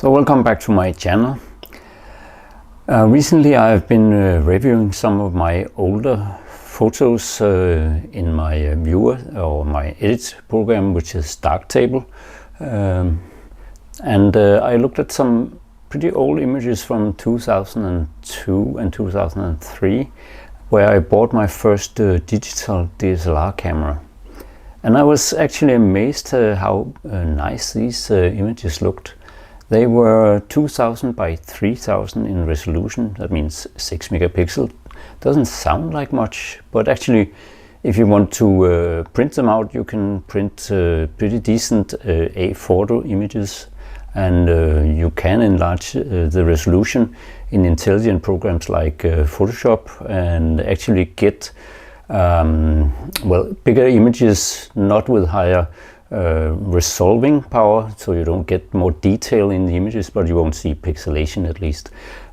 So welcome back to my channel. Recently I've been reviewing some of my older photos in my viewer or my edit program, which is Darktable, and I looked at some pretty old images from 2002 and 2003 where I bought my first digital DSLR camera, and I was actually amazed how nice these images looked. They were 2000 by 3000 in resolution. That means 6 megapixel. Doesn't sound like much, but actually if you want to print them out, you can print pretty decent A4 images, and you can enlarge the resolution in intelligent programs like Photoshop and actually get bigger images, not with higher resolving power, so you don't get more detail in the images, but you won't see pixelation at least.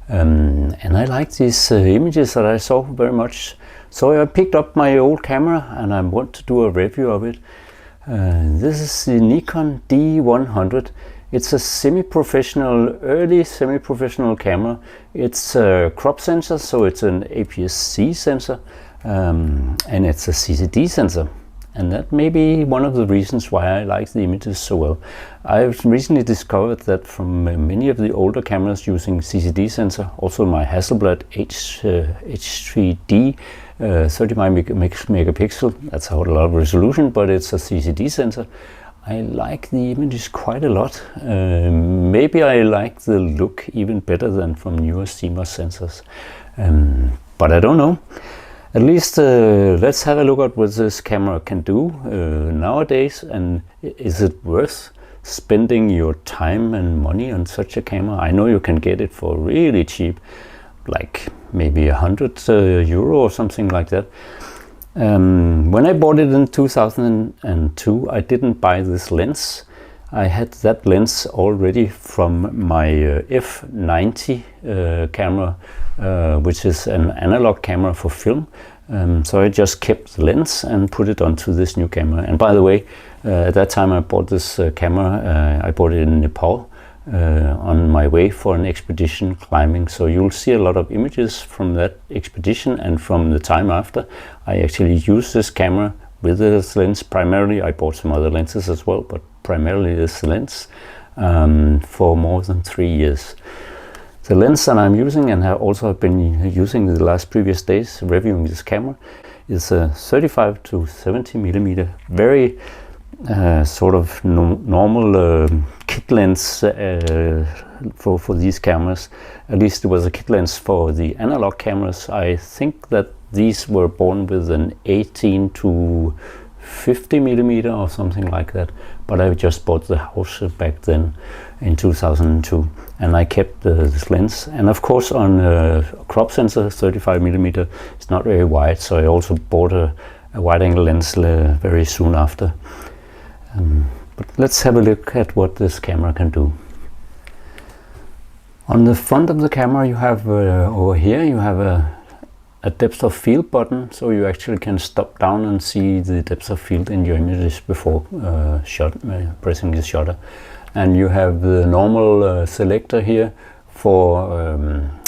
And I like these images that I saw very much, so I picked up my old camera and I want to do a review of it. This is the Nikon D100. It's a semi-professional, early semi-professional camera. It's a crop sensor, so it's an APS-C sensor, and it's a CCD sensor. And that may be one of the reasons why I like the images so well. I've recently discovered that from many of the older cameras using CCD sensor, also my Hasselblad H3D 35 megapixel, that's a lot of resolution, but it's a CCD sensor. I like the images quite a lot. Maybe I like the look even better than from newer CMOS sensors, but I don't know. At least let's have a look at what this camera can do nowadays, and is it worth spending your time and money on such a camera? I know you can get it for really cheap, like maybe 100 euro or something like that. When I bought it in 2002, I didn't buy this lens. I had that lens already from my F90 camera, which is an analog camera for film. So I just kept the lens and put it onto this new camera. And by the way, at that time I bought this camera, I bought it in Nepal on my way for an expedition climbing. So you'll see a lot of images from that expedition and from the time after. I actually used this camera with this lens. Primarily I bought some other lenses as well, but primarily this lens for more than 3 years. The lens that I'm using, and have also been using the last previous days reviewing this camera, is a 35 to 70 millimeter, very sort of normal kit lens for these cameras. At least it was a kit lens for the analog cameras. I think that these were born with an 18 to 50 millimeter or something like that, but I just bought the house back then in 2002, and I kept this lens. And of course on a crop sensor 35 millimeter, it's not very wide, so I also bought a wide angle lens very soon after. But let's have a look at what this camera can do. On the front of the camera you have over here you have a depth of field button, so you actually can stop down and see the depth of field in your images before pressing the shutter. And you have the normal selector here for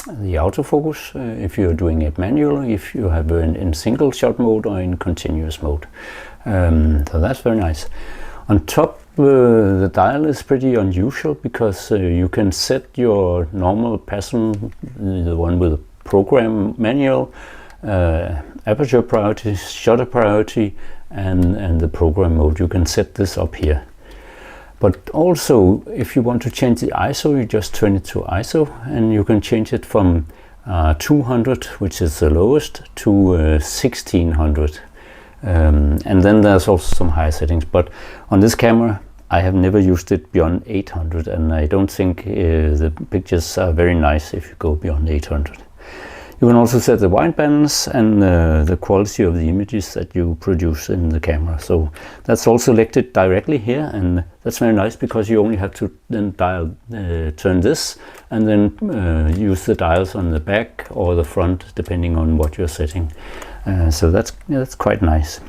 the autofocus, if you're doing it manually, if you have it in single shot mode or in continuous mode. So that's very nice. On top the dial is pretty unusual because you can set your normal pattern, the one with the program manual, aperture priority, shutter priority, and the program mode. You can set this up here. But also if you want to change the ISO, you just turn it to ISO, and you can change it from 200, which is the lowest, to 1600. And then there's also some higher settings, but on this camera I have never used it beyond 800, and I don't think the pictures are very nice if you go beyond 800. You can also set the white balance and the quality of the images that you produce in the camera. So that's all selected directly here, and that's very nice because you only have to then turn this and then use the dials on the back or the front depending on what you're setting. So that's quite nice.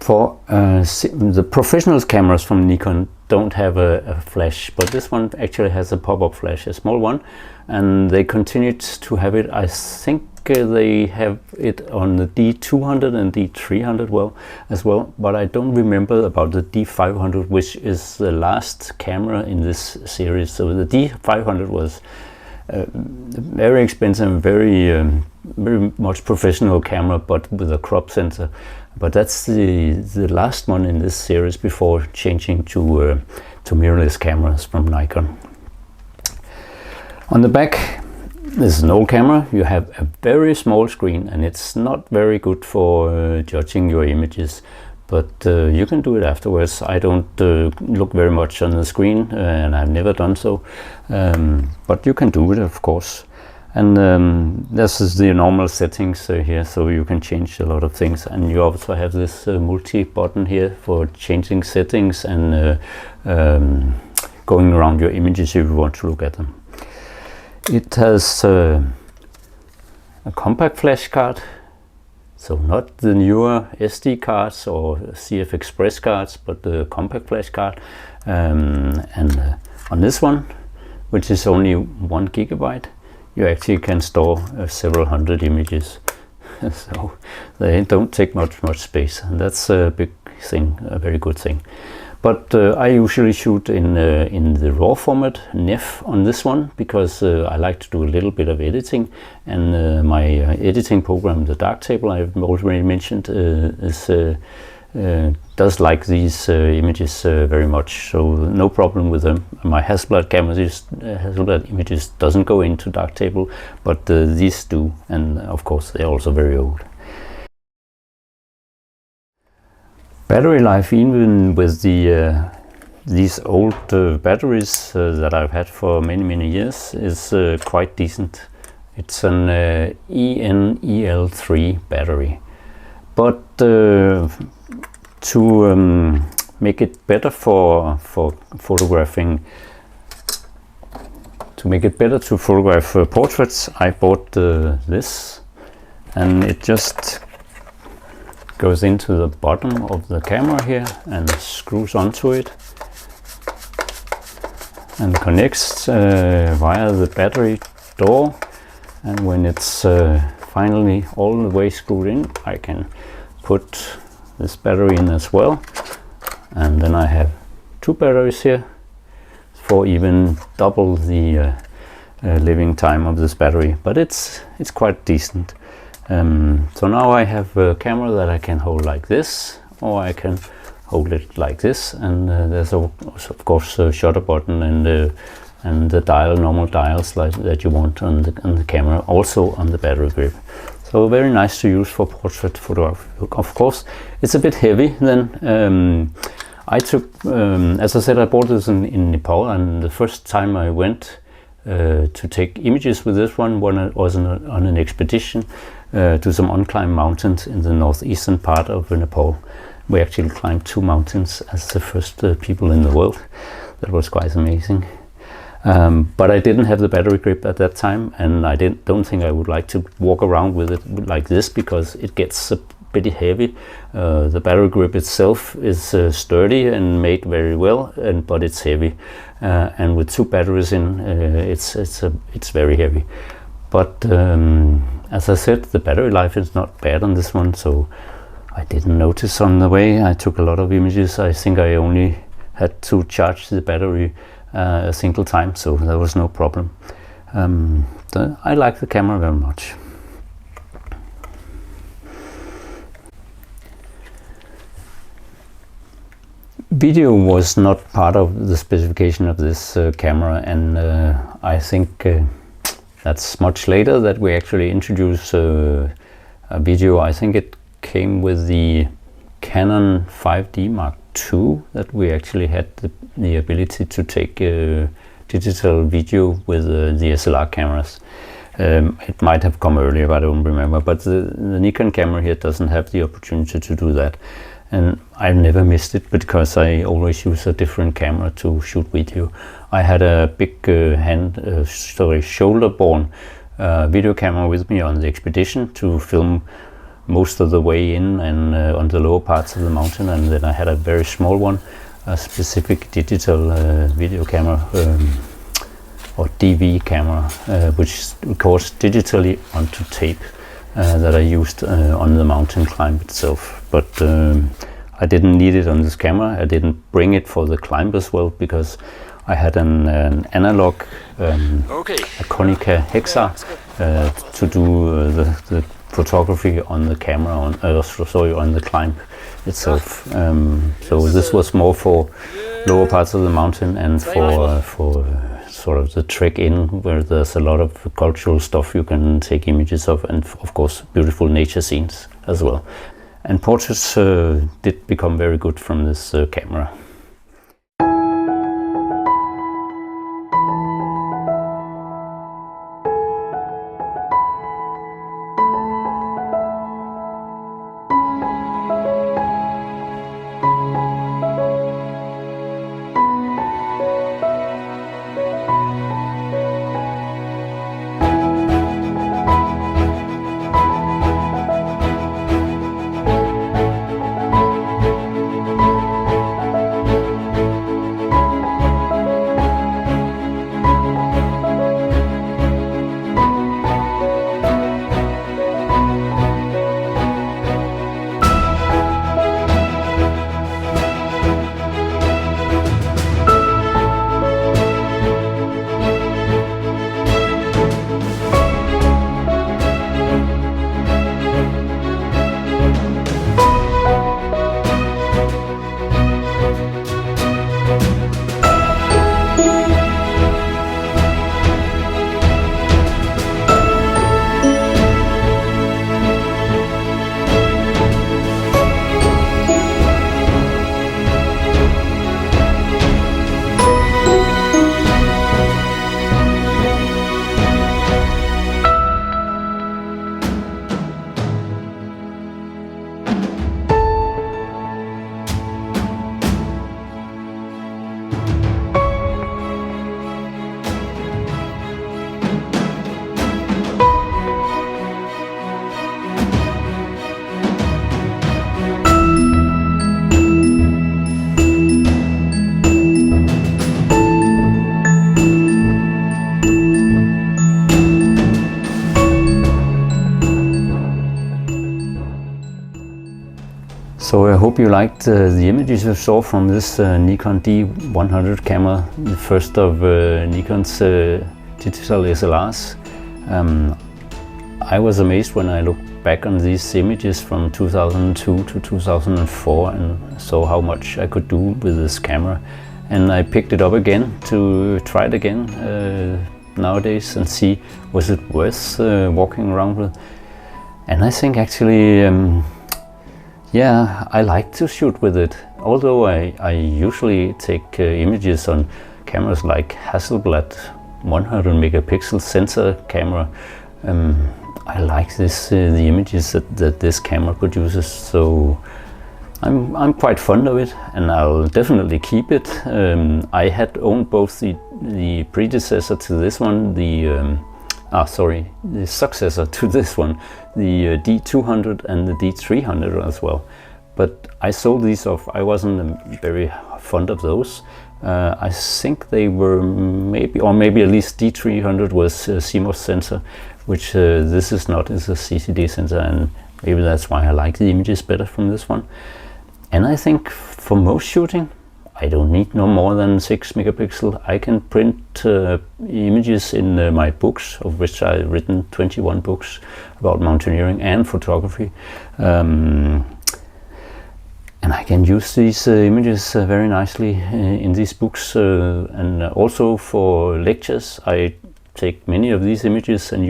For the professional cameras from Nikon don't have a flash, but this one actually has a pop-up flash, a small one, and they continued to have it. I think they have it on the D200 and D300 as well, but I don't remember about the D500, which is the last camera in this series. So the D500 was very expensive, very much professional camera, but with a crop sensor. But that's the last one in this series before changing to mirrorless cameras from Nikon. On the back, this is an old camera. You have a very small screen, and it's not very good for judging your images, but you can do it afterwards. I don't look very much on the screen, and I've never done so, but you can do it, of course. And this is the normal settings here, so you can change a lot of things, and you also have this multi button here for changing settings and going around your images if you want to look at them. It has a compact flash card, so not the newer SD cards or CF Express cards, but the compact flash card. And on this one, which is only 1 GB, you actually can store several hundred images. So they don't take much space, and that's a big thing, a very good thing. But I usually shoot in the RAW format, NEF, on this one, because I like to do a little bit of editing, and my editing program, the Darktable, I've already mentioned, does like these images very much, so no problem with them. My hasselblad cameras, hasselblad images doesn't go into Darktable, but these do, and of course they're also very old. Battery life, even with these old batteries that I've had for many years, is quite decent. It's an ENEL3 battery, but to make it better for photographing, to make it better to photograph portraits, I bought this, and it just goes into the bottom of the camera here and screws onto it and connects via the battery door, and when it's finally all the way screwed in, I can put this battery in as well, and then I have 2 batteries here for even double the living time of this battery, but it's quite decent. So now I have a camera that I can hold like this, or I can hold it like this, and there's also, of course, a shutter button and the dial, normal dials like that you want on the camera, also on the battery grip. So very nice to use for portrait photography. Of course, it's a bit heavy then. I took, as I said, I bought this in Nepal, and the first time I went to take images with this one when I was on an expedition to some unclimbed mountains in the northeastern part of Nepal. We actually climbed 2 mountains as the first people in the world. That was quite amazing. But I didn't have the battery grip at that time, and I don't think I would like to walk around with it like this, because it gets a bit heavy. The battery grip itself is sturdy and made very well, but it's heavy, and with 2 batteries in, it's very heavy. But as I said, the battery life is not bad on this one, so I didn't notice on the way. I took a lot of images. I think I only had to charge the battery a single time, so there was no problem. I like the camera very much. Video was not part of the specification of this camera, and I think that's much later that we actually introduce a video. I think it came with the Canon 5D Mark II that we actually had the ability to take digital video with DSLR cameras. It might have come earlier, but I don't remember, but the Nikon camera here doesn't have the opportunity to do that, and I've never missed it because I always use a different camera to shoot video. I had a big shoulder-borne video camera with me on the expedition to film most of the way in and on the lower parts of the mountain, and then I had a very small one a specific digital video camera or DV camera, which records digitally onto tape, that I used on the mountain climb itself. But I didn't need it on this camera. I didn't bring it for the climb as well, because I had an analog a Konica Hexa to do the photography on the camera, on the climb itself. So this was more for lower parts of the mountain and for sort of the trek in, where there's a lot of cultural stuff you can take images of, and of course beautiful nature scenes as well. And portraits did become very good from this camera. So I hope you liked the images you saw from this Nikon D100 camera, the first of Nikon's digital SLRs. I was amazed when I looked back on these images from 2002 to 2004 and saw how much I could do with this camera. And I picked it up again to try it again nowadays and see, was it worth walking around with. And I think actually yeah, I like to shoot with it. Although I usually take images on cameras like Hasselblad 100 megapixel sensor camera. I like the images that this camera produces, so I'm quite fond of it, and I'll definitely keep it. I had owned both the predecessor to this one, the successor to this one, the D200 and the D300 as well. But I sold these off. I wasn't very fond of those. I think they were maybe at least D300 was a CMOS sensor, which this is not, it's a CCD sensor, and maybe that's why I like the images better from this one. And I think for most shooting, I don't need no more than 6 megapixel. I can print images in my books, of which I've written 21 books about mountaineering and photography. And I can use these images very nicely in these books, and also for lectures. I take many of these images and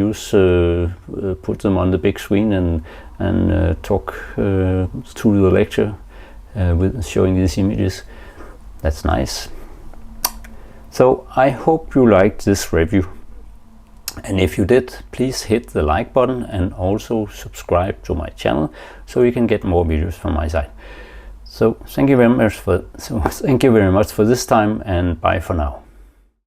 put them on the big screen and talk through the lecture with showing these images. That's nice. So I hope you liked this review, and if you did, please hit the like button and also subscribe to my channel so you can get more videos from my side. So thank you very much for this time, and bye for now.